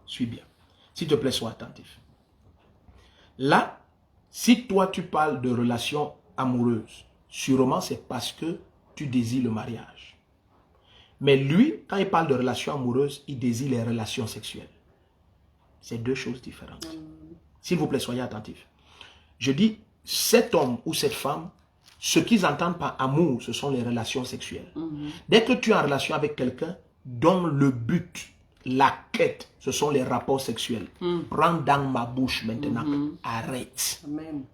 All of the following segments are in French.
suis bien. S'il te plaît, sois attentif. Là, si toi tu parles de relations amoureuses, sûrement c'est parce que tu désires le mariage. Mais lui, quand il parle de relations amoureuses, il désire les relations sexuelles. C'est deux choses différentes. S'il vous plaît, soyez attentifs. Je dis, cet homme ou cette femme, ce qu'ils entendent par amour, ce sont les relations sexuelles. Dès que tu es en relation avec quelqu'un dont le but, la quête, ce sont les rapports sexuels. Prends dans ma bouche maintenant. Arrête. Amen.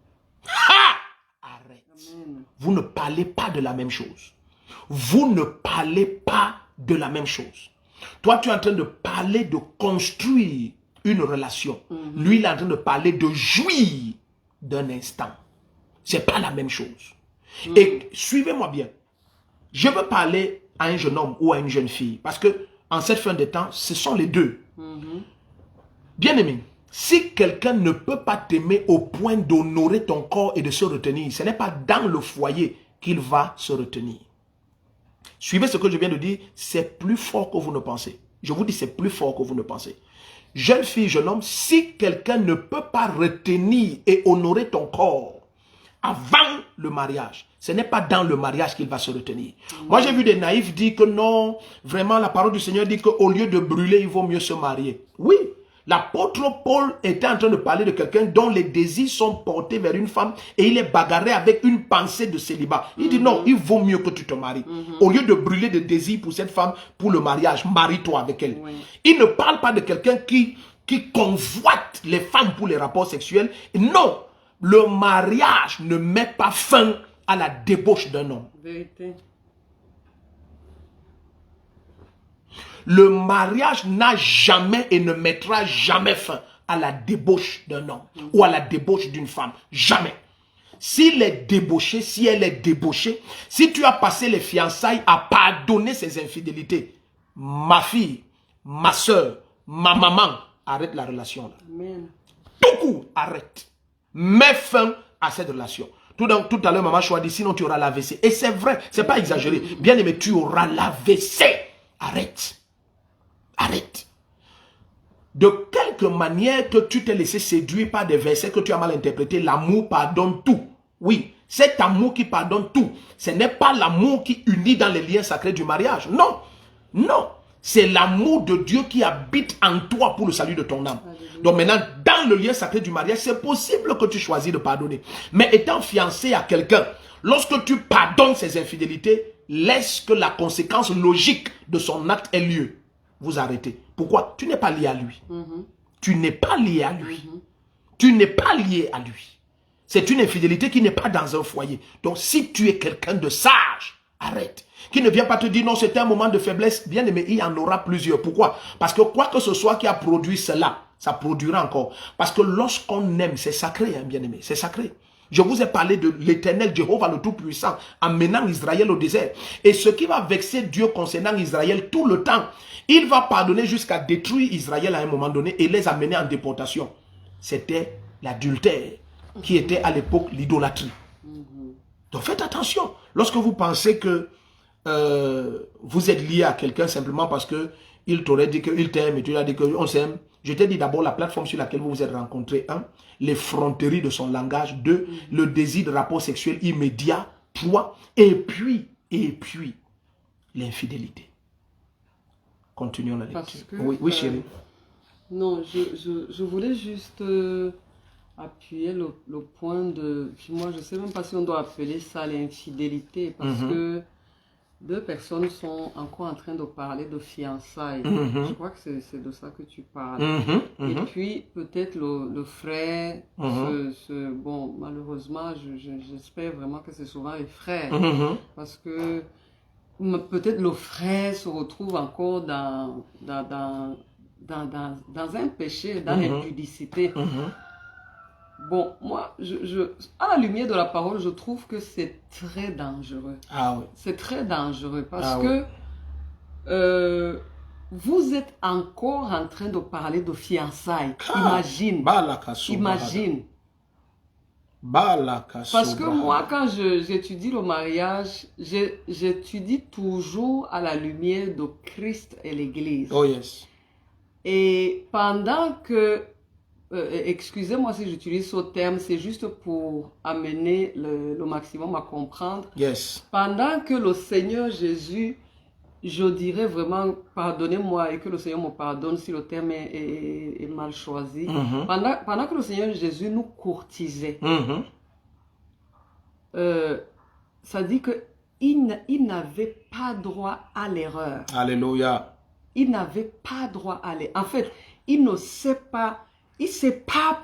Arrête. Amen. Vous ne parlez pas de la même chose. Vous ne parlez pas de la même chose. Toi, tu es en train de parler de construire une relation. Lui, il est en train de parler de jouir d'un instant. C'est pas la même chose. Et suivez-moi bien. Je veux parler à un jeune homme ou à une jeune fille. Parce que en cette fin de temps, ce sont les deux. Bien-aimé, si quelqu'un ne peut pas t'aimer au point d'honorer ton corps et de se retenir, ce n'est pas dans le foyer qu'il va se retenir. Suivez ce que je viens de dire, c'est plus fort que vous ne pensez. Je vous dis, c'est plus fort que vous ne pensez. Jeune fille, jeune homme, si quelqu'un ne peut pas retenir et honorer ton corps avant le mariage, ce n'est pas dans le mariage qu'il va se retenir. Moi, j'ai vu des naïfs dire que non, vraiment, la parole du Seigneur dit qu'au lieu de brûler, il vaut mieux se marier. Oui, l'apôtre Paul était en train de parler de quelqu'un dont les désirs sont portés vers une femme et il est bagarré avec une pensée de célibat. Il dit non, il vaut mieux que tu te maries. Au lieu de brûler de désirs pour cette femme, pour le mariage, marie-toi avec elle. Il ne parle pas de quelqu'un qui convoite les femmes pour les rapports sexuels. Non, le mariage ne met pas fin à la débauche d'un homme. Vérité. Le mariage n'a jamais et ne mettra jamais fin à la débauche d'un homme ou à la débauche d'une femme. Jamais. S'il est débauché, si elle est débauchée, si tu as passé les fiançailles à pardonner ses infidélités, ma fille, ma soeur, ma maman, arrête la relation là. Amen. Tout court, arrête. Mets fin à cette relation. Tout à l'heure, maman choisit, sinon tu auras l'AVC. Et c'est vrai, c'est pas exagéré. Bien aimé, tu auras l'AVC. Arrête. Arrête. De quelque manière que tu t'es laissé séduire par des versets que tu as mal interprétés, l'amour pardonne tout. Oui, cet amour qui pardonne tout. Ce n'est pas l'amour qui unit dans les liens sacrés du mariage. Non, non. C'est l'amour de Dieu qui habite en toi pour le salut de ton âme. Donc maintenant, dans le lien sacré du mariage, c'est possible que tu choisis de pardonner. Mais étant fiancé à quelqu'un, lorsque tu pardonnes ses infidélités, laisse que la conséquence logique de son acte ait lieu. Vous arrêtez. Pourquoi? Tu n'es pas lié à lui. Tu n'es pas lié à lui. Tu n'es pas lié à lui. C'est une infidélité qui n'est pas dans un foyer. Donc si tu es quelqu'un de sage, arrête. Qui ne vient pas te dire non, c'est un moment de faiblesse. Bien aimé, il y en aura plusieurs. Pourquoi? Parce que quoi que ce soit qui a produit cela, ça produira encore. Parce que lorsqu'on aime, c'est sacré, hein, bien aimé, c'est sacré. Je vous ai parlé de l'Éternel Jéhovah le Tout-Puissant, amenant Israël au désert. Et ce qui va vexer Dieu concernant Israël tout le temps, il va pardonner jusqu'à détruire Israël à un moment donné et les amener en déportation. C'était l'adultère qui était à l'époque l'idolâtrie. Donc faites attention. Lorsque vous pensez que vous êtes lié à quelqu'un simplement parce que il t'aurait dit qu'il t'aime et tu lui as dit qu'on s'aime. Je t'ai dit d'abord la plateforme sur laquelle vous vous êtes rencontrés. 1. L'effronterie de son langage. 2. Le désir de rapport sexuel immédiat. 3. Et puis, l'infidélité. Continuons la lecture. Oui, chérie. Non, je voulais juste appuyer le point de... Moi, je ne sais même pas si on doit appeler ça l'infidélité, parce que deux personnes sont encore en train de parler de fiançailles. Je crois que c'est de ça que tu parles. Et puis, peut-être le frère, bon, malheureusement, j'espère vraiment que c'est souvent les frères. Parce que peut-être le frère se retrouve encore dans un péché, dans l'impudicité. Bon, moi, à la lumière de la parole, je trouve que c'est très dangereux. Ah oui. C'est très dangereux parce que vous êtes encore en train de parler de fiançailles. Imagine. Imagine. Parce que moi, quand j'étudie le mariage, j'étudie toujours à la lumière de Christ et l'Église. Oh yes. Et pendant que, excusez-moi si j'utilise ce terme, c'est juste pour amener le maximum à comprendre. Yes. Pendant que le Seigneur Jésus, je dirais vraiment, pardonnez-moi et que le Seigneur me pardonne si le terme est mal choisi. Pendant que le Seigneur Jésus nous courtisait, ça dit qu'il n'avait pas droit à l'erreur. Alléluia. Il n'avait pas droit à l'erreur. En fait, il ne s'est pas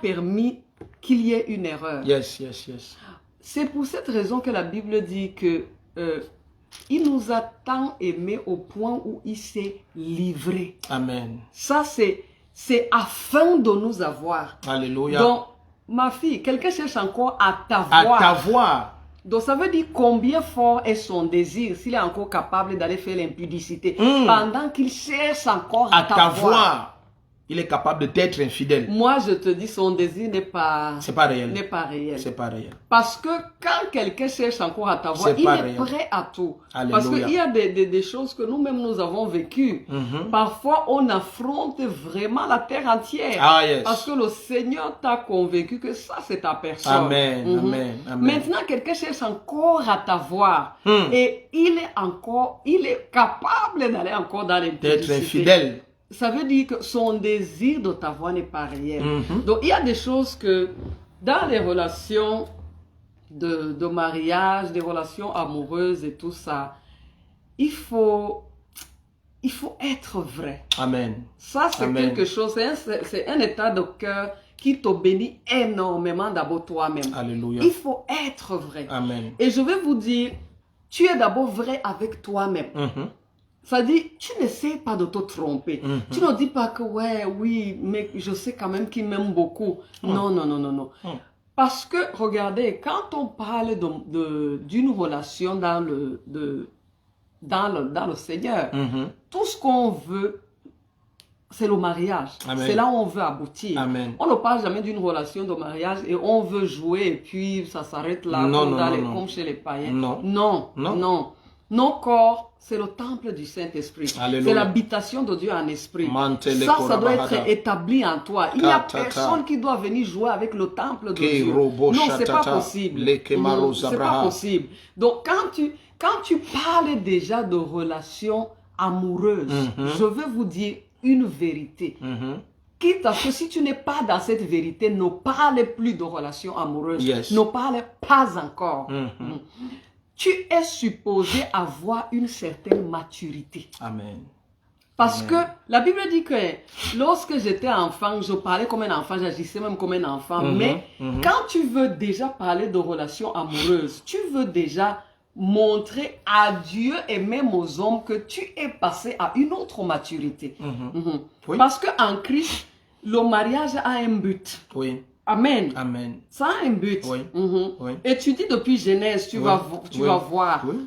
permis qu'il y ait une erreur. Yes, yes, yes. C'est pour cette raison que la Bible dit que il nous a tant aimés au point où il s'est livré. Amen. Ça, c'est afin de nous avoir. Alléluia. Donc, ma fille, quelqu'un cherche encore à t'avoir. À t'avoir. Donc, ça veut dire combien fort est son désir s'il est encore capable d'aller faire l'impudicité pendant qu'il cherche encore à t'avoir. Il est capable de t'être infidèle. Moi, je te dis, son désir n'est pas réel. N'est pas réel. C'est pas réel. Parce que quand quelqu'un cherche encore à t'avoir, il est prêt à tout. Alléluia. Parce qu'il y a des choses que nous-mêmes nous avons vécues. Parfois, on affronte vraiment la terre entière. Ah, yes. Parce que le Seigneur t'a convaincu que ça, c'est ta personne. Amen. Amen. Amen. Maintenant, quelqu'un cherche encore à t'avoir. Et il est capable d'aller encore dans l'impudicité. D'être infidèle. Ça veut dire que son désir de t'avoir n'est pas réel. Donc, il y a des choses que, dans les relations de mariage, des relations amoureuses et tout ça, il faut être vrai. Amen. Ça, c'est quelque chose, c'est un état de cœur qui te bénit énormément d'abord toi-même. Alléluia. Il faut être vrai. Amen. Et je vais vous dire, tu es d'abord vrai avec toi-même. Ça dit, tu n'essaies pas de te tromper. Tu ne dis pas que, oui, mais je sais quand même qu'il m'aime beaucoup. Non, non, non, non, non. Parce que, regardez, quand on parle d'une relation dans le Seigneur, tout ce qu'on veut, c'est le mariage. C'est là où on veut aboutir. Amen. On ne parle jamais d'une relation de mariage et on veut jouer et puis ça s'arrête là, comme chez les païens. Non. Non, non, non. Nos corps, c'est le temple du Saint-Esprit. C'est l'habitation de Dieu en esprit. Ça doit être établi en toi. Il n'y a personne qui doit venir jouer avec le temple de Dieu. Non, c'est pas possible. C'est pas possible. Donc, quand tu parles déjà de relations amoureuses, je veux vous dire une vérité. Quitte à ce que si tu n'es pas dans cette vérité, ne parle plus de relations amoureuses. Ne parle pas encore. Tu es supposé avoir une certaine maturité. Amen. Parce que la Bible dit que lorsque j'étais enfant, je parlais comme un enfant, j'agissais même comme un enfant. Mais quand tu veux déjà parler de relations amoureuses, tu veux déjà montrer à Dieu et même aux hommes que tu es passé à une autre maturité. Oui. Parce qu'en Christ, le mariage a un but. Oui. Amen. Amen. Ça a un but. Oui. Oui. Et tu dis depuis Genèse, tu vas voir. Oui.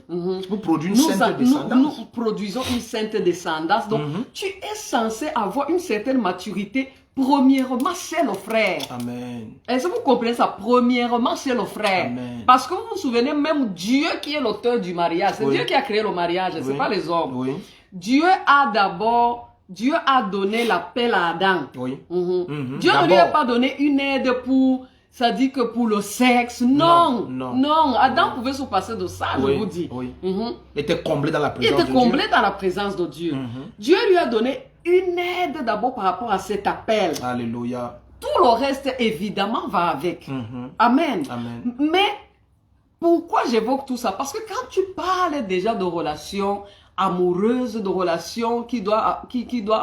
Vous produisez une sainte descendance. Nous produisons une sainte descendance. Donc, tu es censé avoir une certaine maturité. Premièrement, chez le frère. Amen. Est-ce que vous comprenez ça? Premièrement, chez le frère. Amen. Parce que vous vous souvenez, même Dieu qui est l'auteur du mariage. C'est Dieu qui a créé le mariage, c'est pas les hommes. Oui. Dieu a donné l'appel à Adam. Oui. Dieu ne lui a pas donné une aide pour, ça dit que pour le sexe. Non. Non. Adam pouvait se passer de ça, je vous dis. Oui. Il était comblé dans la présence de Dieu. Il était comblé dans la présence de Dieu. Dieu lui a donné une aide d'abord par rapport à cet appel. Alléluia. Tout le reste, évidemment, va avec. Amen. Amen. Mais, pourquoi j'évoque tout ça? Parce que quand tu parles déjà de relations amoureuses, de relations qui doit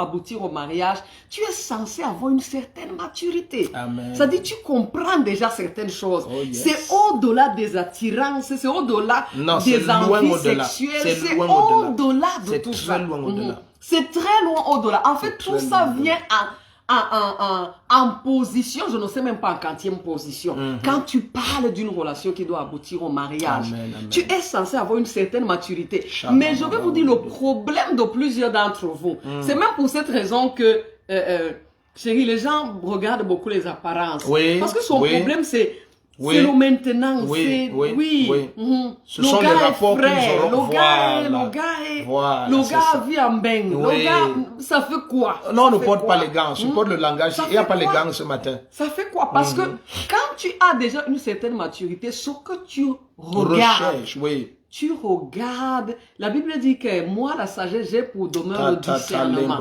aboutir au mariage, tu es censé avoir une certaine maturité. Amen. Ça dit, tu comprends déjà certaines choses. Oh, yes. C'est au-delà des attirances, c'est au-delà des envies sexuelles, c'est au-delà de tout ça. C'est très loin au-delà. En fait, tout ça vient en position, je ne sais même pas en quantième position. Quand tu parles d'une relation qui doit aboutir au mariage, tu es censé avoir une certaine maturité. Mais je vais vous dire le problème de plusieurs d'entre vous. C'est même pour cette raison que, chérie, les gens regardent beaucoup les apparences. Oui, parce que son problème, c'est C'est le maintenant. Oui, oui, oui. oui. Ce Le sont les gars est rapports qu'ils frais, auront. Le gars Voilà, le c'est gars ça. vit en bain. Oui. Le gars, ça fait quoi? Non, on Ça ne fait porte quoi? pas les gants. On supporte le langage. Ça Il n'y a fait pas les quoi? gants ce matin. Ça fait quoi? Parce que quand tu as déjà une certaine maturité, ce que tu regardes, Recherche, oui. tu regardes. La Bible dit que moi, la sagesse, j'ai pour demeure le discernement.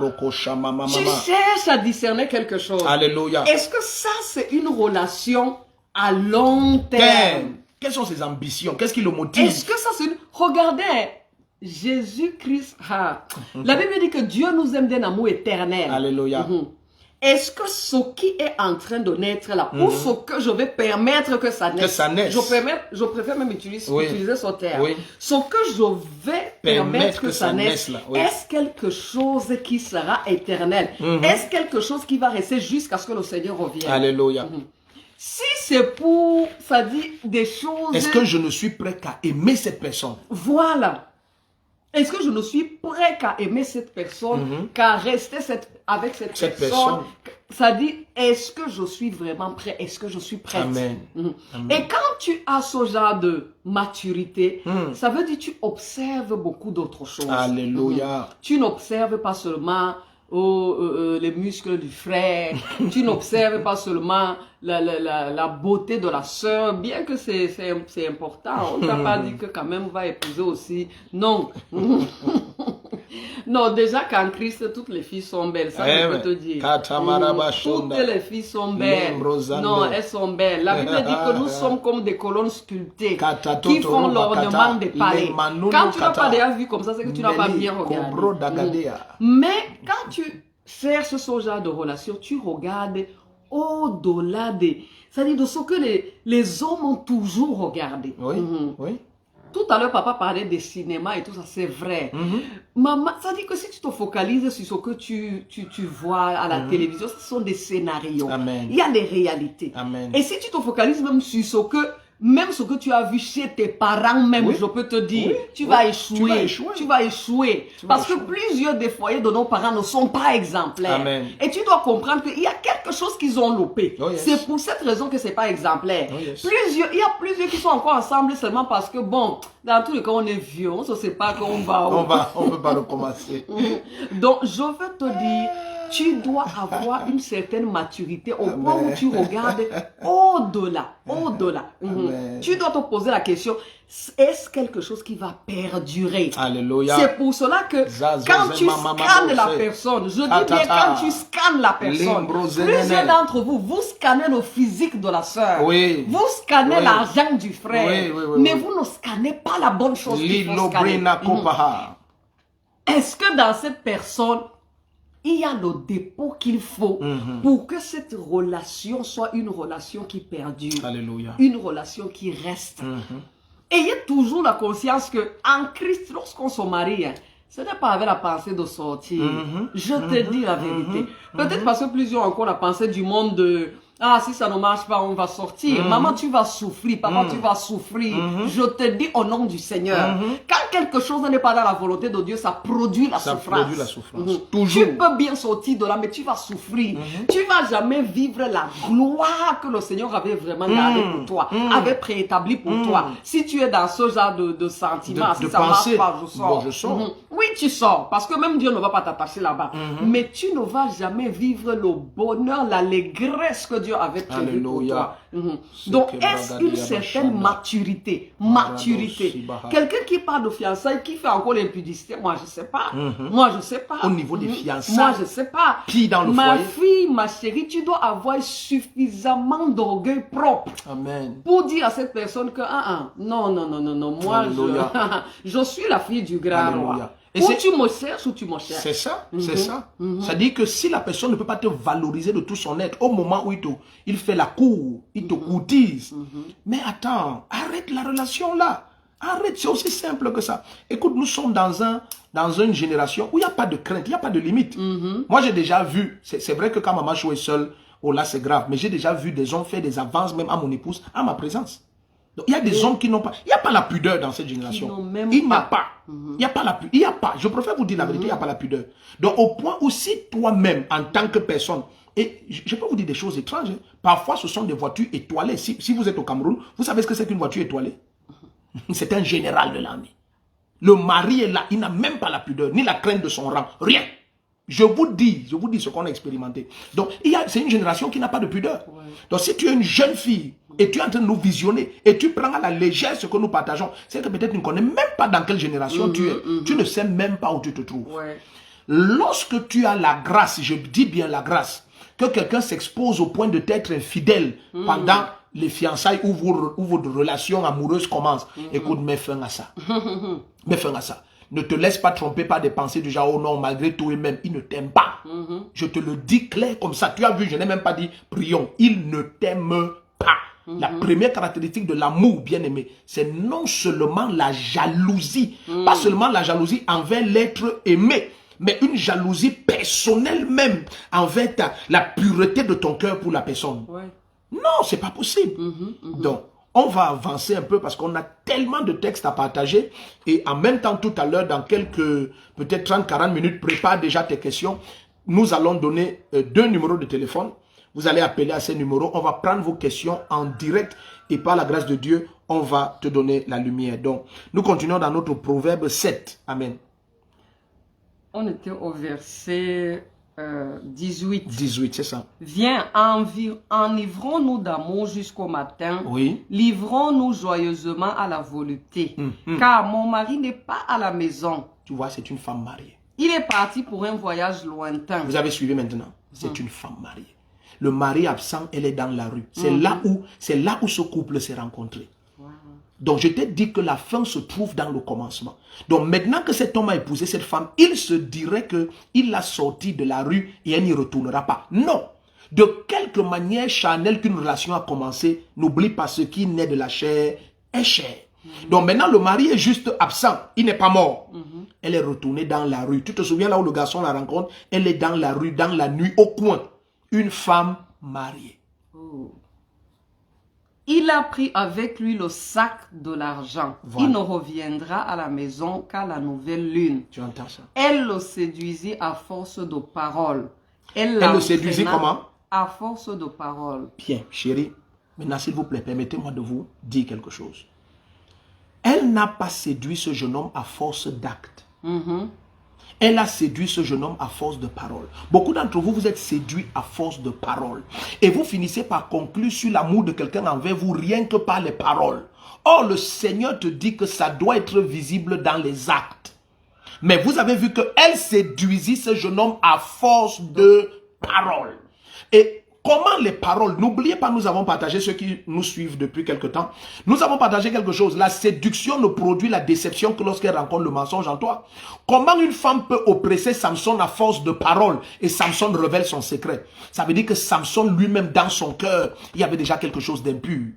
Tu cherches à discerner quelque chose. Alléluia. Est-ce que ça, c'est une relation à long terme? Quelles sont ses ambitions? Qu'est-ce qui le motive? Est-ce que ça, c'est une... Regardez, Jésus-Christ, la Bible dit que Dieu nous aime d'un amour éternel. Alléluia. Est-ce que ce qui est en train de naître là, ou ce que je vais permettre que ça naisse, je préfère même utiliser ce terme, ce que je vais permettre que ça naisse, là, est-ce quelque chose qui sera éternel? Est-ce quelque chose qui va rester jusqu'à ce que le Seigneur revienne? Alléluia. Si c'est pour, ça dit des choses... Est-ce que je ne suis prêt qu'à aimer cette personne? Voilà. Est-ce que je ne suis prêt qu'à aimer cette personne, qu'à rester avec cette personne? Ça dit, est-ce que je suis vraiment prêt? Est-ce que je suis prête? Amen. Amen. Et quand tu as ce genre de maturité, ça veut dire que tu observes beaucoup d'autres choses. Alléluia. Tu n'observes pas seulement les muscles du frère, tu n'observes pas seulement la beauté de la sœur, bien que c'est important. On ne t'a pas dit que quand même on va épouser aussi. Non. Non, déjà qu'en Christ, toutes les filles sont belles. Ça, je peux te dire. Toutes les filles sont belles. Non, elles sont belles. La Bible dit que nous sommes comme des colonnes sculptées qui font l'ornement des palais. Quand tu n'as pas déjà vu comme ça, c'est que tu n'as pas bien regardé. Mais quand tu cherches ce genre de relation, tu regardes au-delà des... C'est-à-dire de ce que les hommes ont toujours regardé. Oui, oui. Tout à l'heure, papa parlait des cinémas et tout ça, c'est vrai. Maman, ça dit que si tu te focalises sur ce que tu vois à la télévision, ce sont des scénarios. Amen. Il y a des réalités. Amen. Et si tu te focalises même sur ce que... Même ce que tu as vu chez tes parents même, je peux te dire, tu vas échouer. Tu vas échouer. Parce que plusieurs des foyers de nos parents ne sont pas exemplaires. Amen. Et tu dois comprendre qu'il y a quelque chose qu'ils ont loupé. C'est pour cette raison que c'est pas exemplaire. Il y a plusieurs qui sont encore ensemble seulement parce que, bon, dans tous les cas, on est vieux, on ne sait pas qu'on va où. On ne peut pas recommencer. Donc, je veux te dire, tu dois avoir une certaine maturité au point où tu regardes au-delà. Tu dois te poser la question, est-ce quelque chose qui va perdurer? Alléluia. C'est pour cela que quand tu scannes la personne, je dis bien quand tu scannes la personne, plusieurs d'entre vous, vous scannez le physique de la sœur, vous scannez l'argent du frère, mais vous ne scannez pas la bonne chose qu'il faut scanner. Est-ce que dans cette personne, il y a le dépôt qu'il faut pour que cette relation soit une relation qui perdure. Alléluia. Une relation qui reste. Ayez toujours la conscience que en Christ, lorsqu'on se marie, ce n'est pas avec la pensée de sortir. Je te dis la vérité. Peut-être parce que plusieurs ont encore la pensée du monde de... Ah, si ça ne marche pas, on va sortir. Maman, tu vas souffrir. Papa, tu vas souffrir. Je te dis au nom du Seigneur. Quand quelque chose n'est pas dans la volonté de Dieu, ça produit la souffrance. Tu peux bien sortir de là, mais tu vas souffrir. Tu ne vas jamais vivre la gloire que le Seigneur avait vraiment gardée pour toi, avait préétabli pour toi. Si tu es dans ce genre de sentiment, si ça ne marche pas, je sors. Je sors. Oui, tu sors, parce que même Dieu ne va pas t'attacher là-bas. Mais tu ne vas jamais vivre le bonheur, l'allégresse que Dieu avait prévu pour toi. Donc, est-ce une certaine maturité? Quelqu'un qui parle de fiançailles, qui fait encore l'impudicité, moi je sais pas. Moi je sais pas. Au niveau des fiançailles. Moi je sais pas. Puis dans le ma foyer. fille, ma chérie, tu dois avoir suffisamment d'orgueil propre. Amen. Pour dire à cette personne que non, moi je suis la fille du grand roi. Ou tu me cherches ou tu me cherches. C'est ça, c'est ça. Ça dit que si la personne ne peut pas te valoriser de tout son être, au moment où il fait la cour, il te courtise. Mais attends, arrête la relation là. Arrête, c'est aussi simple que ça. Écoute, nous sommes dans une génération où il n'y a pas de crainte, il n'y a pas de limite. Moi, j'ai déjà vu, c'est vrai que quand maman est seule, oh là c'est grave, mais j'ai déjà vu des hommes faire des avances même à mon épouse, à ma présence. Donc, il y a des hommes qui n'ont pas... Il n'y a pas la pudeur dans cette génération. Il n'y a pas. Il n'y a pas la pudeur. Il n'y a pas. Je préfère vous dire la vérité, il n'y a pas la pudeur. Donc, au point où si toi-même, en tant que personne, et je peux vous dire des choses étranges, hein. Parfois, ce sont des voitures étoilées. Si vous êtes au Cameroun, vous savez ce que c'est qu'une voiture étoilée? C'est un général de l'armée. Le mari est là, il n'a même pas la pudeur, ni la crainte de son rang, rien. Je vous dis ce qu'on a expérimenté. Donc, c'est une génération qui n'a pas de pudeur. Ouais. Donc, si tu es une jeune fille et tu es en train de nous visionner et tu prends à la légère ce que nous partageons, c'est que peut-être tu ne connais même pas dans quelle génération tu es. Tu ne sais même pas où tu te trouves. Ouais. Lorsque tu as la grâce, je dis bien la grâce, que quelqu'un s'expose au point de t'être infidèle pendant les fiançailles où votre relation amoureuse commence, écoute, mets fin à ça. Mets fin à ça. Ne te laisse pas tromper par des pensées du genre, oh non, malgré tout et même, il ne t'aime pas. Je te le dis clair comme ça. Tu as vu, je n'ai même pas dit prions. Il ne t'aime pas. La première caractéristique de l'amour, bien aimé, c'est non seulement la jalousie. Pas seulement la jalousie envers l'être aimé, mais une jalousie personnelle même envers la pureté de ton cœur pour la personne. Ouais. Non, c'est pas possible. Donc, on va avancer un peu parce qu'on a tellement de textes à partager. Et en même temps, tout à l'heure, dans quelques, peut-être 30-40 minutes, prépare déjà tes questions. Nous allons donner 2 numéros de téléphone. Vous allez appeler à ces numéros. On va prendre vos questions en direct. Et par la grâce de Dieu, on va te donner la lumière. Donc, nous continuons dans notre Proverbe 7. Amen. On était au verset 18. 18, c'est ça. Viens, enivrons-nous d'amour jusqu'au matin. Oui. Livrons-nous joyeusement à la volupté. Car mon mari n'est pas à la maison. Tu vois, c'est une femme mariée. Il est parti pour un voyage lointain. Vous avez suivi maintenant. C'est une femme mariée. Le mari absent, elle est dans la rue. C'est là où ce couple s'est rencontré. Donc, je t'ai dit que la fin se trouve dans le commencement. Donc, maintenant que cet homme a épousé cette femme, il se dirait qu'il l'a sortie de la rue et elle n'y retournera pas. Non. De quelque manière charnelle qu'une relation a commencé, n'oublie pas ce qui naît de la chair est chair. Donc, maintenant, le mari est juste absent. Il n'est pas mort. Elle est retournée dans la rue. Tu te souviens là où le garçon la rencontre? Elle est dans la rue, dans la nuit, au coin. Une femme mariée. Oh. Il a pris avec lui le sac de l'argent. Voilà. Il ne reviendra à la maison qu'à la nouvelle lune. Tu entends ça? Elle le séduisit à force de paroles. Elle le séduisit comment? À force de paroles. Bien, chérie. Maintenant, s'il vous plaît, permettez-moi de vous dire quelque chose. Elle n'a pas séduit ce jeune homme à force d'actes. Elle a séduit ce jeune homme à force de paroles. Beaucoup d'entre vous, vous êtes séduits à force de paroles. Et vous finissez par conclure sur l'amour de quelqu'un envers vous rien que par les paroles. Or, le Seigneur te dit que ça doit être visible dans les actes. Mais vous avez vu qu'elle séduisit ce jeune homme à force de paroles. Et comment les paroles, n'oubliez pas, nous avons partagé, ceux qui nous suivent depuis quelque temps, nous avons partagé quelque chose. La séduction ne produit la déception que lorsqu'elle rencontre le mensonge en toi. Comment une femme peut oppresser Samson à force de paroles et Samson révèle son secret? Ça veut dire que Samson lui-même, dans son cœur, il y avait déjà quelque chose d'impur.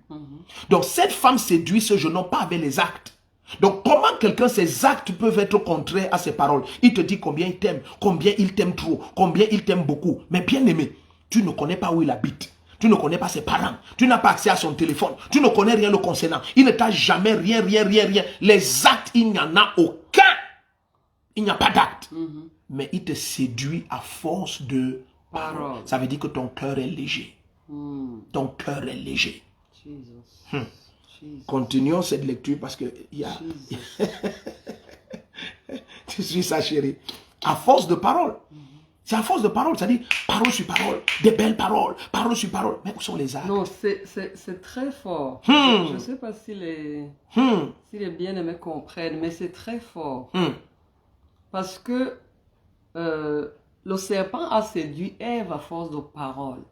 Donc cette femme séduit ce jeune homme pas avec les actes. Donc comment quelqu'un, ses actes peuvent être contraires à ses paroles? Il te dit combien il t'aime, combien il t'aime trop, combien il t'aime beaucoup. Mais bien aimé, tu ne connais pas où il habite. Tu ne connais pas ses parents. Tu n'as pas accès à son téléphone. Tu ne connais rien le concernant. Il ne t'a jamais rien. Les actes, il n'y en a aucun. Il n'y a pas d'acte. Mais il te séduit à force de paroles. Ça veut dire que ton cœur est léger. Ton cœur est léger. Continuons cette lecture parce que il y a... Tu suis ça, chérie. À force de paroles. C'est à force de paroles, c'est-à-dire parole sur parole, des belles paroles, parole sur parole. Mais où sont les actes? Non, c'est très fort. Je ne sais pas si les bien-aimés comprennent, mais c'est très fort. Parce que le serpent a séduit Ève à force de paroles.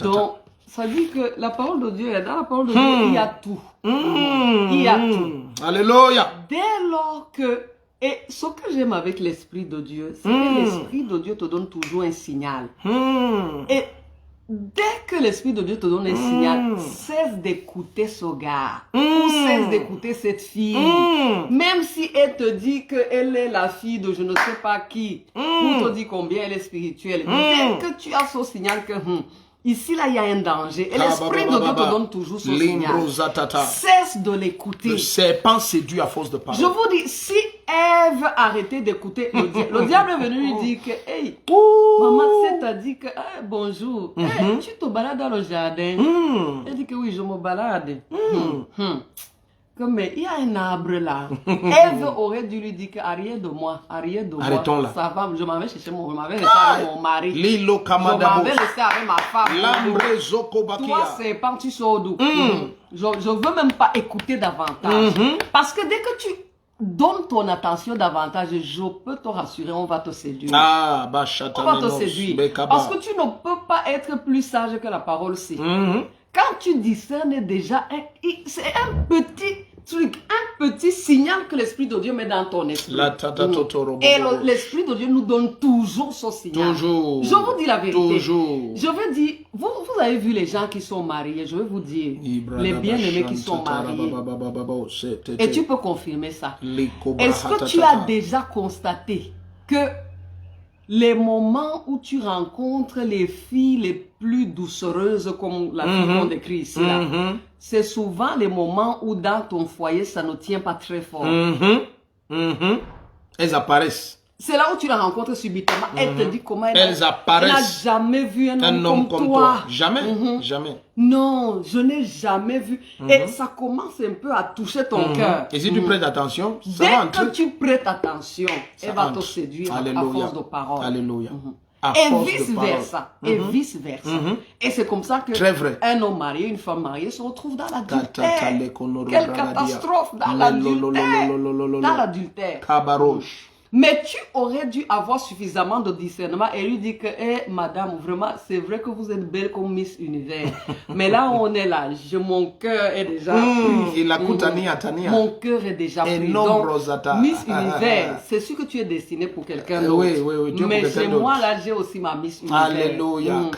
Donc, ça dit que la parole de Dieu, dans la parole de Dieu, il y a tout. Il y a tout. Alléluia. Dès lors que... Et ce que j'aime avec l'Esprit de Dieu, c'est que l'Esprit de Dieu te donne toujours un signal. Et dès que l'Esprit de Dieu te donne un signal, cesse d'écouter ce gars. Ou cesse d'écouter cette fille. Même si elle te dit qu'elle est la fille de je ne sais pas qui. Ou te dit combien elle est spirituelle. Dès que tu as ce signal que Ici, là, il y a un danger. Et l'Esprit de Dieu te donne toujours son signal. Cesse de l'écouter. Le serpent séduit à force de parler. Je vous dis, si Ève arrêtait d'écouter le diable est venu lui dire que, hey, maman, t'a dit que, hey, bonjour, hey, tu te balades dans le jardin. Elle dit que oui, je me balade. Comme, mais il y a un arbre là. Ève aurait dû lui dire que arrière de moi, arrière de moi. Arrêtons là. Ça va, je m'en vais chercher mon mari. Avec mon mari. Lilo Je m'en vais laisser avec ma femme. Toi, serpent, tu sors d'où? Je veux même pas écouter davantage. Parce que dès que tu donnes ton attention davantage, je peux te rassurer, on va te séduire. On va te séduire. Parce que tu ne peux pas être plus sage que la parole si. Quand tu discernes déjà, c'est un petit truc, un petit signal que l'Esprit de Dieu met dans ton esprit. Et l'Esprit de Dieu nous donne toujours son signal. Toujours. Je vous dis la vérité. Toujours. Je veux dire, vous avez vu les gens qui sont mariés, je vais vous dire, les bien-aimés qui sont mariés. Et tu peux confirmer ça. Est-ce que tu as déjà constaté que les moments où tu rencontres les filles les plus doucereuses, comme la fille qu'on décrit ici, c'est souvent les moments où dans ton foyer, ça ne tient pas très fort. Elles apparaissent. C'est là où tu la rencontres subitement. Elle te dit comment elles apparaissent. Elle n'a jamais vu un homme comme toi. Jamais, jamais. Non, je n'ai jamais vu. Et ça commence un peu à toucher ton cœur. Et si tu prêtes attention, ça dès va entrer. que tu prêtes attention, elle va te séduire à force de parole. Alléluia. Et vice-versa. Et vice-versa. Et c'est comme ça que un homme marié, une femme mariée se retrouve dans l'adultère. Quelle catastrophe dans l'adultère. Dans l'adultère. Mais tu aurais dû avoir suffisamment de discernement et lui dire que, madame, vraiment, c'est vrai que vous êtes belle comme Miss Univers. Mais là, on est là. Mon cœur est déjà pris. Mon cœur est déjà pris. Donc, Miss Univers, c'est sûr que tu es destiné pour quelqu'un d'autre. Oui, mais chez moi, là, j'ai aussi ma Miss Univers. Alléluia.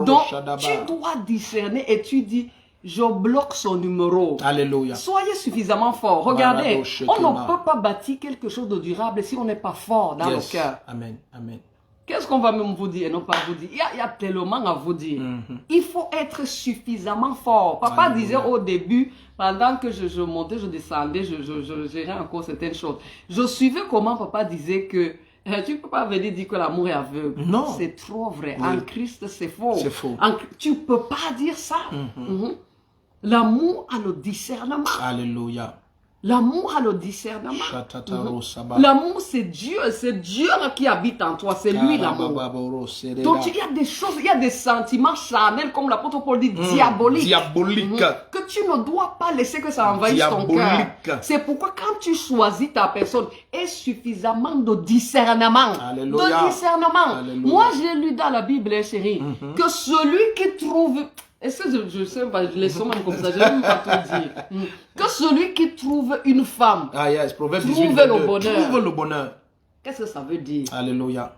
Donc, tu dois discerner et tu dis, je bloque son numéro. Alléluia. Soyez suffisamment fort. Regardez, on ne peut pas bâtir quelque chose de durable si on n'est pas fort dans le cœur. Amen. Amen. Qu'est-ce qu'on va même vous dire et non pas vous dire? Il y a tellement à vous dire. Il faut être suffisamment fort. Papa disait au début, pendant que je montais, je descendais, je gérais encore certaines choses. Je suivais comment papa disait que tu ne peux pas venir dire que l'amour est aveugle. Non. C'est trop vrai. En Christ, c'est faux. C'est faux. Tu ne peux pas dire ça. L'amour a le discernement. Alléluia. L'amour a le discernement. L'amour, c'est Dieu là qui habite en toi. C'est lui l'amour. Donc il y a des choses, il y a des sentiments charnels, comme l'apôtre Paul dit, diaboliques. Que tu ne dois pas laisser que ça envahisse ton cœur. C'est pourquoi quand tu choisis ta personne, aie suffisamment de discernement. Alléluia. De discernement. Alléluia. Moi, j'ai lu dans la Bible, chérie, que celui qui trouve... Est-ce que je sais pas, je laisse même comme ça, je ne vais même pas tout dire. Que celui qui trouve une femme trouve le bonheur. Trouve le bonheur. Qu'est-ce que ça veut dire? Alléluia.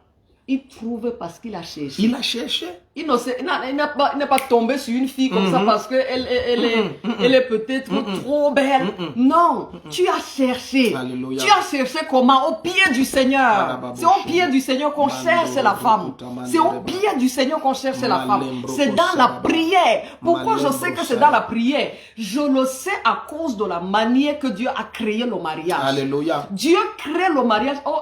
Il trouve parce qu'il a cherché. Il a cherché. Il n'est pas tombé sur une fille comme ça parce qu'elle est peut-être trop belle. Non, tu as cherché. Alléluia. Tu as cherché comment? Au pied du Seigneur. C'est au pied du Seigneur qu'on cherche la femme. C'est au pied du Seigneur qu'on cherche la femme. C'est dans la prière. Pourquoi je sais que c'est dans la prière? Je le sais à cause de la manière que Dieu a créé le mariage. Alléluia. Dieu crée le mariage. Oh,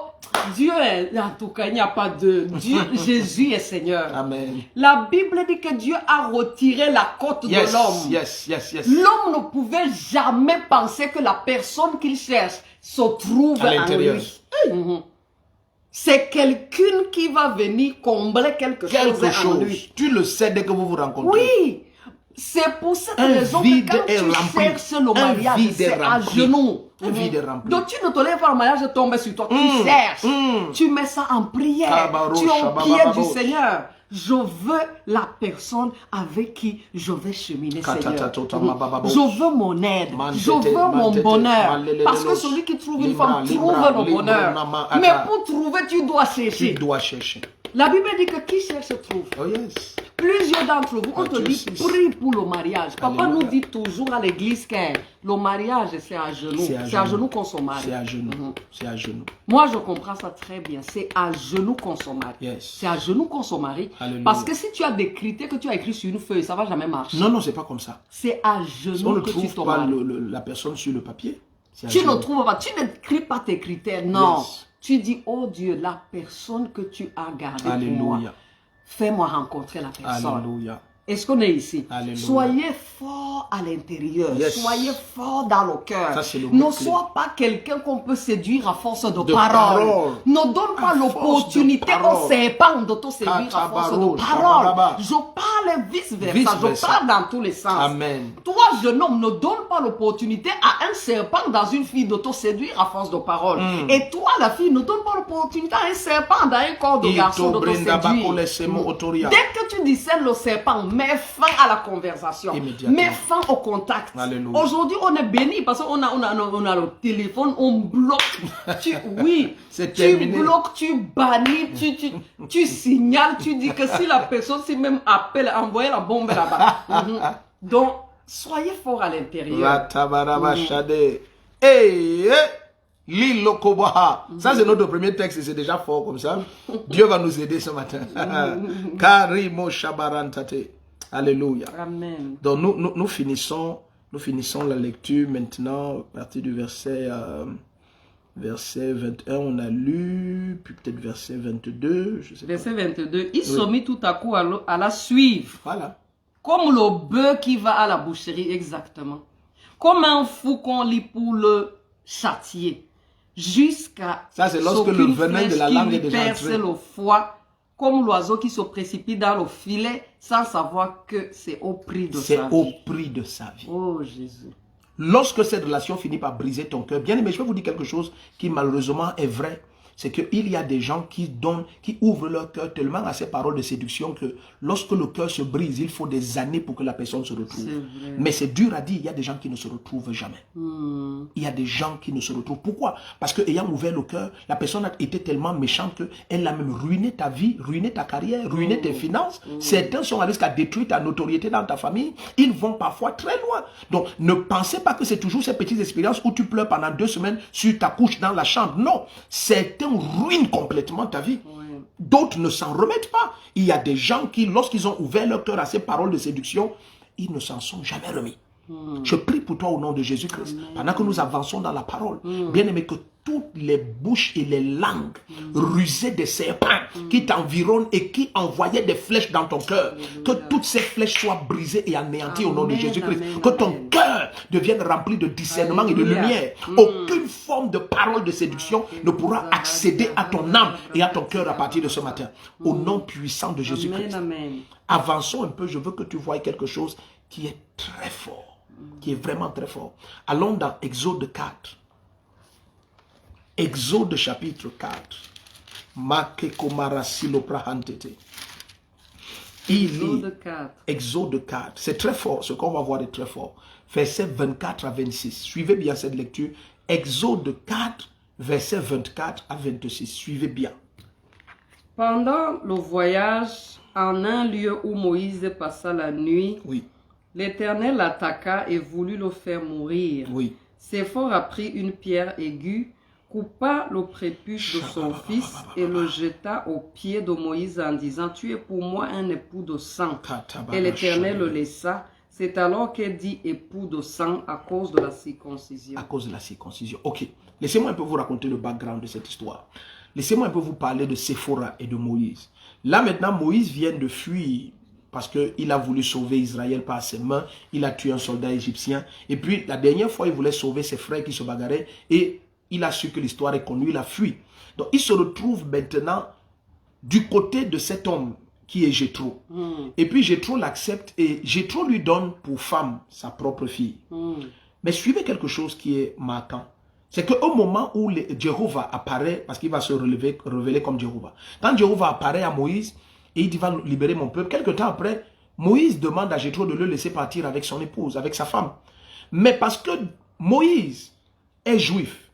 Dieu est, en tout cas, il n'y a pas de Dieu. Jésus est Seigneur. Amen. La Bible dit que Dieu a retiré la côte de l'homme. L'homme ne pouvait jamais penser que la personne qu'il cherche se trouve à l'intérieur. C'est quelqu'un qui va venir combler quelque chose en lui. Tu le sais dès que vous vous rencontrez. Oui. C'est pour cette raison que quand tu cherches le mariage, c'est à genoux. Donc tu ne te lèves pas, le mariage tombe sur toi. Tu cherches. Tu mets ça en prière. Tu es au pied du Seigneur. Je veux la personne avec qui je vais cheminer, Seigneur. Je veux mon aide. Je veux mon bonheur. Parce que celui qui trouve une femme trouve le bonheur. Mais pour trouver, tu dois chercher. Tu dois chercher. La Bible dit que qui cherche trouve. Oh yes. Plusieurs d'entre vous, on te Matthieu dit 6. prie pour le mariage. Papa Alléluia. nous dit toujours à l'église que le mariage, c'est à genoux. C'est à genoux qu'on se marie. C'est à genoux. C'est à genoux. Moi, je comprends ça très bien. C'est à genoux qu'on se marie. Yes. C'est à genoux qu'on se marie. Alléluia. Parce que si tu as des critères que tu as écrits sur une feuille, ça ne va jamais marcher. Non, non, c'est pas comme ça. C'est à On genoux ne que tu trouve te pas maries. la personne sur le papier. C'est à Tu ne genoux. trouves pas, tu n'écris pas tes critères. Non. Yes. Tu dis, oh Dieu, la personne que tu as gardée pour moi, Alléluia. fais-moi rencontrer la personne. Alléluia. Est-ce qu'on est ici? Alléluia. Soyez fort à l'intérieur. Yes. Soyez fort dans le cœur. Ça, c'est le Ne mot clé. sois pas quelqu'un qu'on peut séduire à force de De parole. parole. Ne donne pas À force l'opportunité de aux parole. serpents de te séduire à force Katabaro, de parole. shabababa. Je parle vice-versa. Vice-versa. Je parle dans tous les sens. Amen. Toi, jeune homme, ne donne pas l'opportunité à un serpent dans une fille de te séduire à force de parole. Et toi, la fille, ne donne pas l'opportunité à un serpent dans un corps de garçon de te séduire. Dès que tu discernes le serpent, mets fin à la conversation. Immédiatement. Mets fin au contact. Alléluia. Aujourd'hui, on est béni parce qu'on a le téléphone, on bloque. Oui, C'est tu terminé. bloques, tu bannis, tu signales, tu dis que si la personne, si même appelle, envoyer la bombe là-bas. Donc, soyez fort à l'intérieur. La tabaraba shade. Hey, Lilo Kobaha. Ça, c'est notre premier texte et c'est déjà fort comme ça. Dieu va nous aider ce matin. Karimo Shabarantate. Alléluia. Amen. Donc, nous finissons la lecture maintenant à partir du verset 21. On a lu, puis peut-être verset 22. Je sais pas. Verset 22. Il se mit tout à coup à la suivre. Voilà. Comme le bœuf qui va à la boucherie, exactement. Comme un fou qu'on lit pour le châtier. Jusqu'à Ça, c'est lorsque ce le qu'une venin de flèche la qui langue lui est déjà perce entré. le foie, comme l'oiseau qui se précipite dans le filet, sans savoir que c'est au prix de C'est sa au vie. prix de sa vie. Oh Jésus. Lorsque cette relation finit par briser ton cœur, bien aimé, je vais vous dire quelque chose qui malheureusement est vrai. C'est qu'il y a des gens qui ouvrent leur cœur tellement à ces paroles de séduction que lorsque le cœur se brise, il faut des années pour que la personne se retrouve. Vrai. Mais c'est dur à dire, il y a des gens qui ne se retrouvent jamais. Il y a des gens qui ne se retrouvent. Pourquoi? Parce que ayant ouvert le cœur, la personne a été tellement méchante qu'elle a même ruiné ta vie, ruiné ta carrière, ruiné tes finances. Certains sont à risque à détruire ta notoriété dans ta famille. Ils vont parfois très loin. Donc, ne pensez pas que c'est toujours ces petites expériences où tu pleures pendant 2 semaines sur ta couche dans la chambre. Non, certains ruinent complètement ta vie. Ouais. D'autres ne s'en remettent pas. Il y a des gens qui, lorsqu'ils ont ouvert leur cœur à ces paroles de séduction, ils ne s'en sont jamais remis. Je prie pour toi au nom de Jésus-Christ. Pendant que nous avançons dans la parole, bien aimé, que toutes les bouches et les langues rusées des serpents qui t'environnent et qui envoyaient des flèches dans ton cœur, que toutes ces flèches soient brisées et anéanties au nom de Amen, Jésus-Christ. amen, Que ton amen. cœur devienne rempli de discernement et de Alléluia. lumière. Aucune forme de parole de séduction ne pourra accéder à ton âme et à ton cœur à partir de ce matin. Au nom puissant de Jésus-Christ. Amen, amen. Avançons un peu, je veux que tu voies quelque chose qui est très fort, qui est vraiment très fort. Allons dans Exode 4. Exode chapitre 4. Exode 4. Exode 4. C'est très fort, ce qu'on va voir est très fort. Versets 24 à 26. Suivez bien cette lecture. Exode 4, versets 24 à 26. Suivez bien. Pendant le voyage, en un lieu où Moïse passa la nuit, Oui, l'Éternel l'attaqua et voulut le faire mourir. oui. Séphora prit une pierre aiguë, coupa le prépuce de son fils et le jeta aux pieds de Moïse en disant, tu es pour moi un époux de sang. Et l'Éternel le laissa. C'est alors qu'elle dit époux de sang à cause de la circoncision. À cause de la circoncision. Ok. Laissez-moi un peu vous raconter le background de cette histoire. Laissez-moi un peu vous parler de Séphora et de Moïse. Là maintenant, Moïse vient de fuir parce qu'il a voulu sauver Israël par ses mains. Il a tué un soldat égyptien. Et puis, la dernière fois, il voulait sauver ses frères qui se bagarraient. Et il a su que l'histoire est connue. Il a fui. Donc, il se retrouve maintenant du côté de cet homme qui est Jéthro. Et puis, Jéthro l'accepte et Jéthro lui donne pour femme sa propre fille. Mais suivez quelque chose qui est marquant. C'est qu'au moment où Jéhovah apparaît, parce qu'il va se révéler comme Jéhovah. Quand Jéhovah apparaît à Moïse, et il dit, va libérer mon peuple. Quelque temps après, Moïse demande à Jéthro de le laisser partir avec son épouse, avec sa femme. Mais parce que Moïse est juif,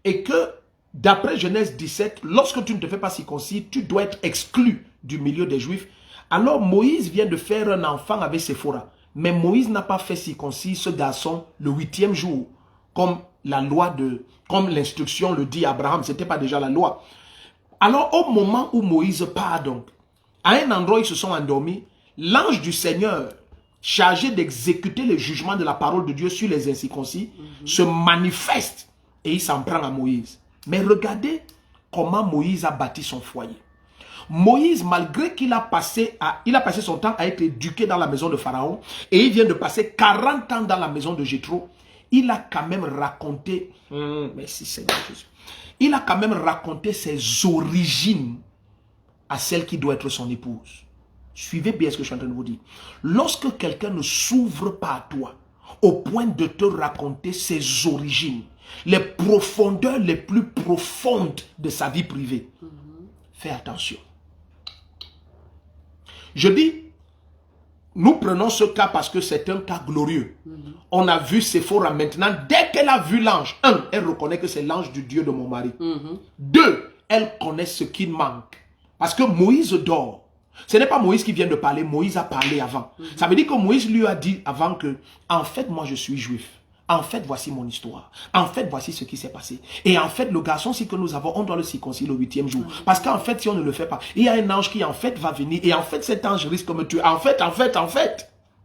et que d'après Genèse 17, lorsque tu ne te fais pas circoncis, tu dois être exclu du milieu des juifs. Alors Moïse vient de faire un enfant avec Séphora. Mais Moïse n'a pas fait circoncis ce garçon le 8e jour. Comme la loi comme l'instruction le dit à Abraham. Ce n'était pas déjà la loi. Alors au moment où Moïse part donc, à un endroit ils se sont endormis, l'ange du Seigneur, chargé d'exécuter le jugement de la parole de Dieu sur les incirconcis, se manifeste et il s'en prend à Moïse. Mais regardez comment Moïse a bâti son foyer. Moïse, malgré qu'il a passé son temps à être éduqué dans la maison de Pharaon et il vient de passer 40 ans dans la maison de Jéthro, il a quand même raconté, merci Seigneur Jésus, il a quand même raconté ses origines à celle qui doit être son épouse. Suivez bien ce que je suis en train de vous dire. Lorsque quelqu'un ne s'ouvre pas à toi, au point de te raconter ses origines, les profondeurs les plus profondes de sa vie privée, fais attention. Je dis, nous prenons ce cas parce que c'est un cas glorieux. On a vu Séphora maintenant, dès qu'elle a vu l'ange, elle reconnaît que c'est l'ange du Dieu de mon mari. 2, elle connaît ce qui manque. Parce que Moïse dort. Ce n'est pas Moïse qui vient de parler, Moïse a parlé avant. Ça veut dire que Moïse lui a dit avant que, en fait, moi je suis juif. En fait, voici mon histoire. En fait, voici ce qui s'est passé. Et en fait, le garçon, si que nous avons, on doit le circoncire le 8e jour. Parce qu'en fait, si on ne le fait pas, il y a un ange qui en fait va venir. Et en fait, cet ange risque de me tuer. En fait.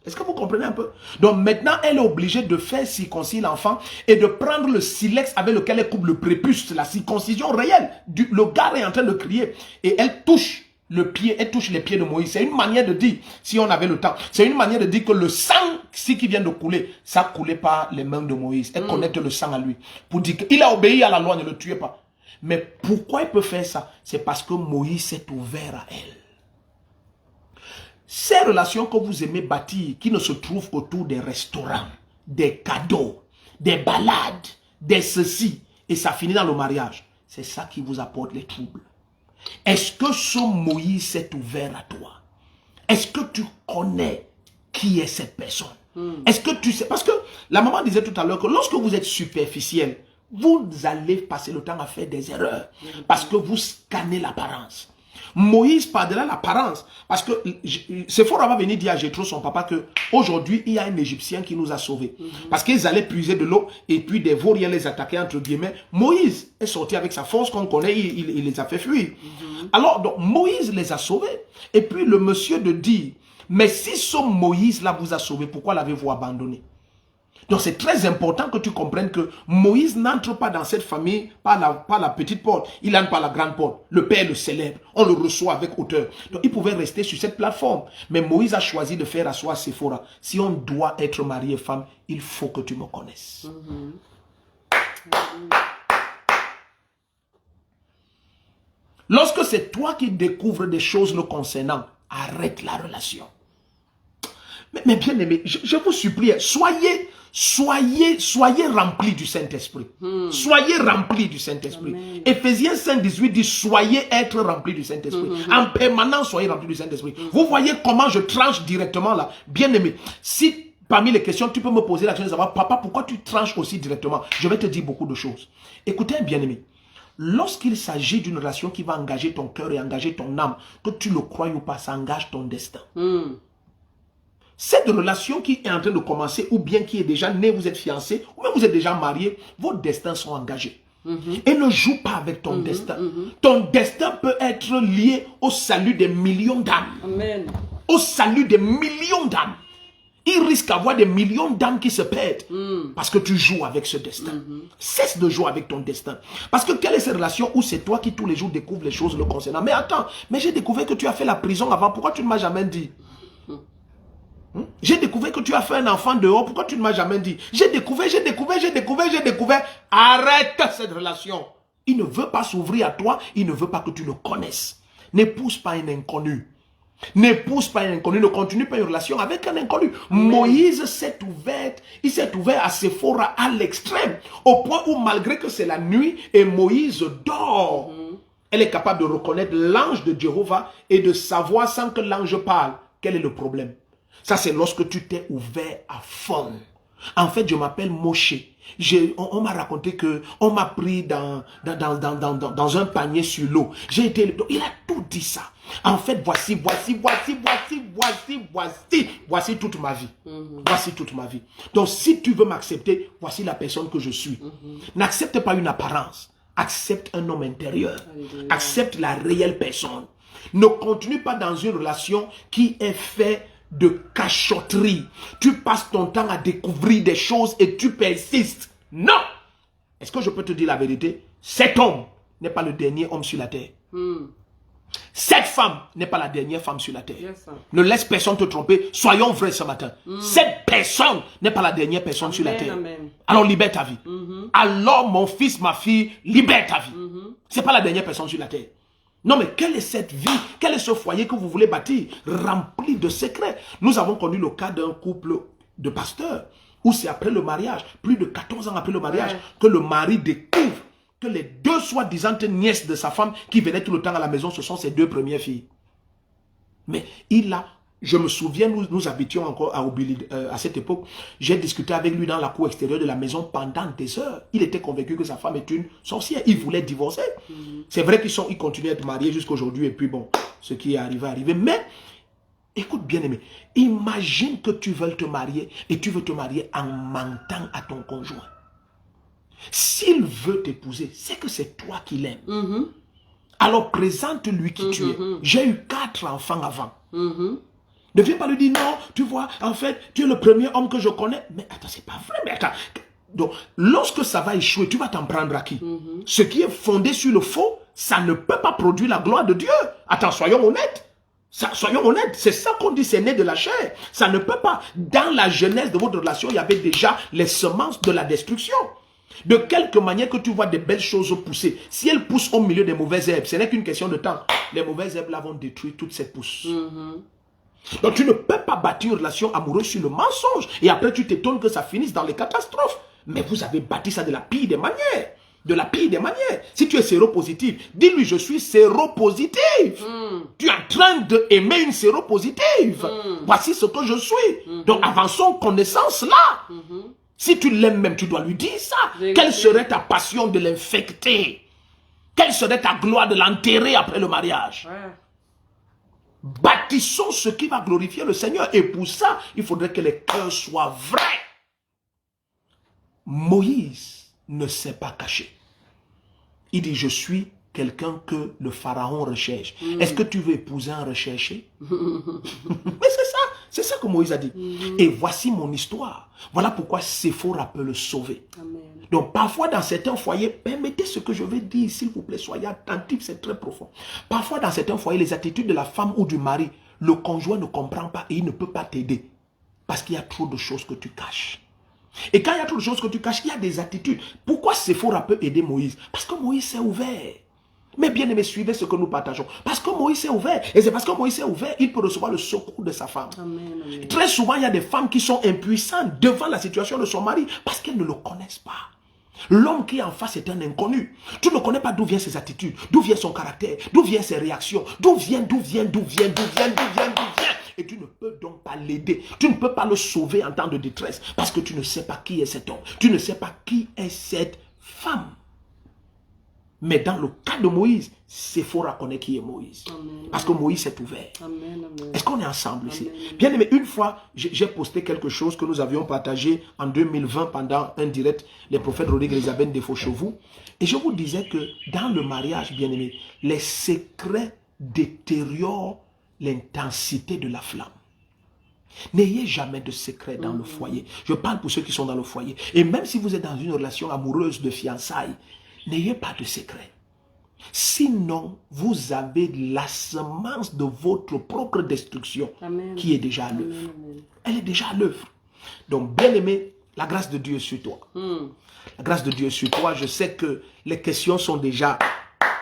Est-ce que vous comprenez un peu? Donc maintenant, elle est obligée de faire circoncire l'enfant et de prendre le silex avec lequel elle coupe le prépuce. La circoncision réelle. Le gars est en train de crier. Et elle touche le pied, elle touche les pieds de Moïse. C'est une manière de dire, si on avait le temps, c'est une manière de dire que le sang, qui vient de couler, ça coulait par les mains de Moïse. Elle connecte le sang à lui. Pour dire qu'il a obéi à la loi, ne le tuez pas. Mais pourquoi elle peut faire ça? C'est parce que Moïse s'est ouvert à elle. Ces relations que vous aimez bâtir, qui ne se trouvent qu'autour des restaurants, des cadeaux, des balades, des ceci, et ça finit dans le mariage, c'est ça qui vous apporte les troubles. Est-ce que ce Moïse s'est ouvert à toi? Est-ce que tu connais qui est cette personne? Est-ce que tu sais? Parce que la maman disait tout à l'heure que lorsque vous êtes superficiel, vous allez passer le temps à faire des erreurs. Parce que vous scannez l'apparence. Moïse, par-delà l'apparence, parce que Séphora va venir dire à Jéthro, son papa, que aujourd'hui il y a un Égyptien qui nous a sauvés. Parce qu'ils allaient puiser de l'eau et puis des vauriens les attaquaient entre guillemets. Moïse est sorti avec sa force qu'on connaît, il les a fait fuir. Alors, donc, Moïse les a sauvés. Et puis le monsieur de dire, mais si ce Moïse-là vous a sauvé, pourquoi l'avez-vous abandonné? Donc c'est très important que tu comprennes que Moïse n'entre pas dans cette famille par la petite porte, il entre par la grande porte. Le Père le célèbre, on le reçoit avec hauteur. Donc il pouvait rester sur cette plateforme. Mais Moïse a choisi de faire asseoir Séphora. Si on doit être mari et femme, il faut que tu me connaisses. Lorsque c'est toi qui découvres des choses le concernant, arrête la relation. Mais bien aimé, je vous supplie, soyez remplis du Saint-Esprit. Soyez remplis du Saint-Esprit. Éphésiens 5:18 dit, soyez être remplis du Saint-Esprit. En permanence, soyez remplis du Saint-Esprit. Vous voyez comment je tranche directement là. Bien aimé, si parmi les questions, tu peux me poser la question de savoir, papa, pourquoi tu tranches aussi directement? Je vais te dire beaucoup de choses. Écoutez, bien aimé. Lorsqu'il s'agit d'une relation qui va engager ton cœur et engager ton âme, que tu le crois ou pas, ça engage ton destin. Cette relation qui est en train de commencer ou bien qui est déjà née, vous êtes fiancé ou même vous êtes déjà marié, vos destins sont engagés. Et ne joue pas avec ton destin. Ton destin peut être lié au salut des millions d'âmes. Amen. Au salut des millions d'âmes. Il risque d'avoir des millions d'âmes qui se perdent parce que tu joues avec ce destin. Cesse de jouer avec ton destin. Parce que quelle est cette relation où c'est toi qui tous les jours découvres les choses le concernant? Mais attends, mais j'ai découvert que tu as fait la prison avant. Pourquoi tu ne m'as jamais dit? J'ai découvert que tu as fait un enfant dehors. Pourquoi tu ne m'as jamais dit? J'ai découvert. Arrête cette relation. Il ne veut pas s'ouvrir à toi. Il ne veut pas que tu le connaisses. N'épouse pas un inconnu. N'épouse pas un inconnu. Ne continue pas une relation avec un inconnu. Moïse s'est ouvert. Il s'est ouvert à Séphora à l'extrême. Au point où malgré que c'est la nuit et Moïse dort, elle est capable de reconnaître l'ange de Jéhovah et de savoir sans que l'ange parle quel est le problème. Ça, c'est lorsque tu t'es ouvert à fond. En fait, je m'appelle Moshe. On m'a raconté que on m'a pris dans un panier sur l'eau. J'ai été... Il a tout dit ça. En fait, voici toute ma vie. Voici toute ma vie. Donc, si tu veux m'accepter, voici la personne que je suis. N'accepte pas une apparence. Accepte un homme intérieur. Accepte la réelle personne. Ne continue pas dans une relation qui est faite de cachotterie. Tu passes ton temps à découvrir des choses et tu persistes. Non! Est-ce que je peux te dire la vérité? Cet homme n'est pas le dernier homme sur la terre. Cette femme n'est pas la dernière femme sur la terre. Ne laisse personne te tromper. Soyons vrais ce matin. Cette personne n'est pas la dernière personne sur la terre. Alors libère ta vie. Alors mon fils, ma fille, libère ta vie. C'est pas la dernière personne sur la terre. Non, mais quelle est cette vie? Quel est ce foyer que vous voulez bâtir? Rempli de secrets. Nous avons connu le cas d'un couple de pasteurs où c'est après le mariage, plus de 14 ans après le mariage, que le mari découvre que les deux soi-disant nièces de sa femme qui venaient tout le temps à la maison, ce sont ses deux premières filles. Mais je me souviens, nous habitions encore à cette époque, j'ai discuté avec lui dans la cour extérieure de la maison pendant des heures. Il était convaincu que sa femme est une sorcière. Il voulait divorcer. C'est vrai qu'ils continuent à être mariés jusqu'à aujourd'hui. Et puis bon, ce qui est arrivé, est arrivé. Mais, écoute bien aimé, imagine que tu veux te marier et tu veux te marier en mentant à ton conjoint. S'il veut t'épouser, c'est que c'est toi qui l'aimes. Alors présente-lui qui tu es. J'ai eu 4 enfants avant. Ne viens pas lui dire non, tu vois, en fait, tu es le premier homme que je connais. Mais attends, c'est pas vrai, mais attends. Donc, lorsque ça va échouer, tu vas t'en prendre à qui? Ce qui est fondé sur le faux, ça ne peut pas produire la gloire de Dieu. Attends, soyons honnêtes. Soyons honnêtes, c'est ça qu'on dit, c'est né de la chair. Ça ne peut pas. Dans la genèse de votre relation, il y avait déjà les semences de la destruction. De quelque manière que tu vois des belles choses pousser, si elles poussent au milieu des mauvaises herbes, ce n'est qu'une question de temps. Les mauvaises herbes là vont détruire toute cette pousse. Donc tu ne peux pas bâtir une relation amoureuse sur le mensonge. Et après tu t'étonnes que ça finisse dans les catastrophes. Mais vous avez bâti ça de la pire des manières. De la pire des manières. Si tu es séropositif, dis-lui je suis séropositif. Tu es en train d'aimer une séropositive. Voici ce que je suis. Donc avançons connaissance là. Si tu l'aimes même, tu dois lui dire ça. Quelle serait ta passion de l'infecter? Quelle serait ta gloire de l'enterrer après le mariage? Bâtissons ce qui va glorifier le Seigneur. Et pour ça, il faudrait que les cœurs soient vrais. Moïse ne s'est pas caché. Il dit, je suis quelqu'un que le pharaon recherche. Est-ce que tu veux épouser un recherché? Mais c'est ça que Moïse a dit. Et voici mon histoire. Voilà pourquoi Séphora peut le sauver. Amen. Donc parfois dans certains foyers, permettez ce que je vais dire, s'il vous plaît, soyez attentifs, c'est très profond. Parfois dans certains foyers, les attitudes de la femme ou du mari, le conjoint ne comprend pas et il ne peut pas t'aider. Parce qu'il y a trop de choses que tu caches. Et quand il y a trop de choses que tu caches, il y a des attitudes. Pourquoi Séphora peut aider Moïse? Parce que Moïse s'est ouvert. Mais bien aimé, suivez ce que nous partageons. Parce que Moïse s'est ouvert. Et c'est parce que Moïse s'est ouvert, il peut recevoir le secours de sa femme. Amen. Très souvent, il y a des femmes qui sont impuissantes devant la situation de son mari parce qu'elles ne le connaissent pas. L'homme qui est en face est un inconnu. Tu ne connais pas d'où viennent ses attitudes, d'où vient son caractère, d'où viennent ses réactions, d'où vient. Et tu ne peux donc pas l'aider. Tu ne peux pas le sauver en temps de détresse parce que tu ne sais pas qui est cet homme. Tu ne sais pas qui est cette femme. Mais dans le cas de Moïse, Séphora connaît qui est Moïse. Amen. Parce que Moïse s'est ouvert. Est-ce qu'on est ensemble ici? Bien aimé, une fois, j'ai posté quelque chose que nous avions partagé en 2020 pendant un direct, les prophètes Rodrigue et Elisabeth de Fauchevaux. Et je vous disais que dans le mariage, bien aimé, les secrets détériorent l'intensité de la flamme. N'ayez jamais de secret dans le foyer. Je parle pour ceux qui sont dans le foyer. Et même si vous êtes dans une relation amoureuse de fiançailles, n'ayez pas de secret. Sinon, vous avez la semence de votre propre destruction qui est déjà à l'œuvre. Elle est déjà à l'œuvre. Donc, bien aimé, la grâce de Dieu est sur toi. La grâce de Dieu est sur toi. Je sais que les questions sont déjà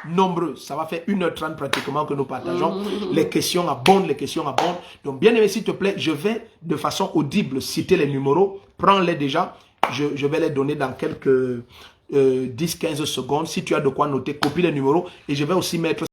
nombreuses. Ça va faire 1h30 pratiquement que nous partageons. Les questions abondent, les questions abondent. Donc, bien aimé, s'il te plaît, je vais de façon audible citer les numéros. Prends-les déjà. Je vais les donner dans quelques 10-15 secondes. Si tu as de quoi noter, copie les numéros. Et je vais aussi mettre